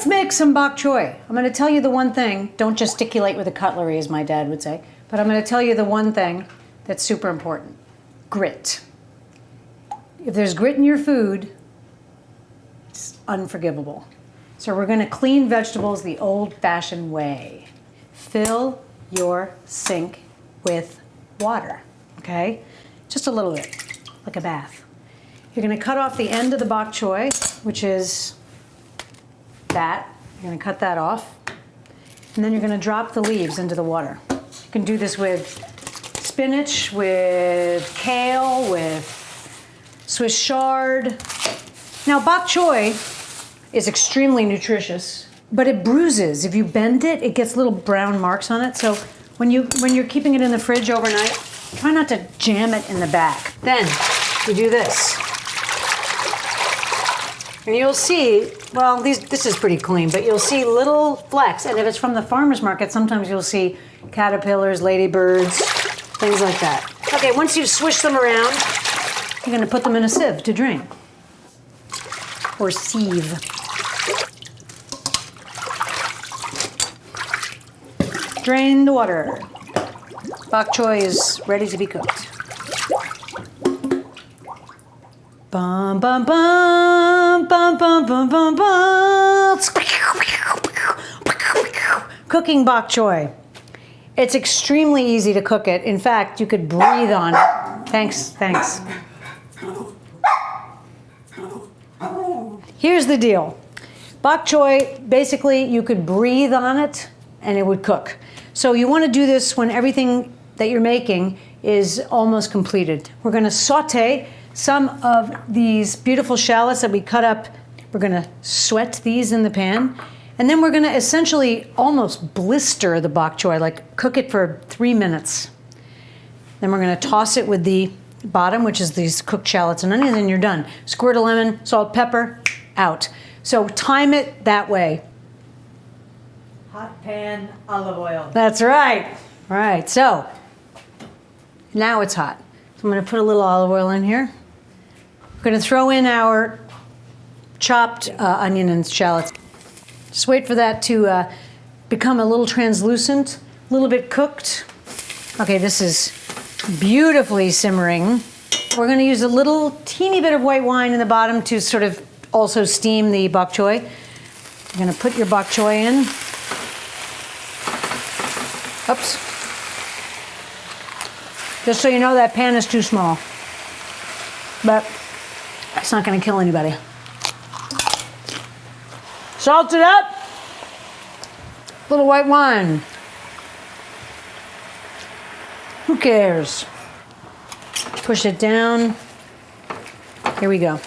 let's make some bok choy. I'm going to tell you the one thing. Don't gesticulate with the cutlery, as my dad would say. But I'm going to tell you the one thing that's super important. Grit. If there's grit in your food, it's unforgivable. So we're going to clean vegetables the old-fashioned way. Fill your sink with water, okay? Just a little bit, like a bath. You're going to cut off the end of the bok choy, which is that. You're going to cut that off. And then you're going to drop the leaves into the water. You can do this with spinach, with kale, with Swiss chard. Now, bok choy is extremely nutritious, but it bruises. If you bend it, it gets little brown marks on it. So when you're keeping it in the fridge overnight, try not to jam it in the back. Then you do this. And you'll see, well, this is pretty clean, but you'll see little flecks. And if it's from the farmer's market, sometimes you'll see caterpillars, ladybirds, things like that. Okay, once you've swished them around, you're gonna put them in a sieve to drain. Or sieve. Drain the water. Bok choy is ready to be cooked. Bum, bum, bum, bum, bum, bum, bum, bum. Cooking bok choy. It's extremely easy to cook it. In fact, you could breathe on it. Thanks. Here's the deal. Bok choy, basically, you could breathe on it and it would cook. So you want to do this when everything that you're making is almost completed. We're going to saute some of these beautiful shallots that we cut up. We're going to sweat these in the pan. And then we're going to essentially almost blister the bok choy, like cook it for 3 minutes. Then we're going to toss it with the bottom, which is these cooked shallots and onions, and you're done. Squirt of lemon, salt, pepper, out. So time it that way. Hot pan, olive oil. That's right. All right, so now it's hot. So I'm going to put a little olive oil in here. We're going to throw in our chopped onion and shallots. Just wait for that to become a little translucent, a little bit cooked. Okay, this is beautifully simmering. We're going to use a little teeny bit of white wine in the bottom to sort of also steam the bok choy. You're going to put your bok choy in. Oops. Just so you know, that pan is too small. But it's not going to kill anybody. Salt it up. A little white wine. Who cares? Push it down. Here we go.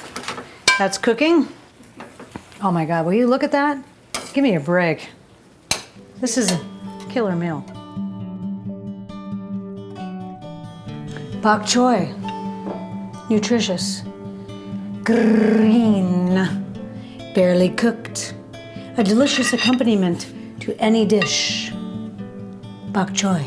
That's cooking. Oh my God, will you look at that? Give me a break. This is a killer meal. Bok choy. Nutritious. Green. Barely cooked. A delicious accompaniment to any dish. Bok choy.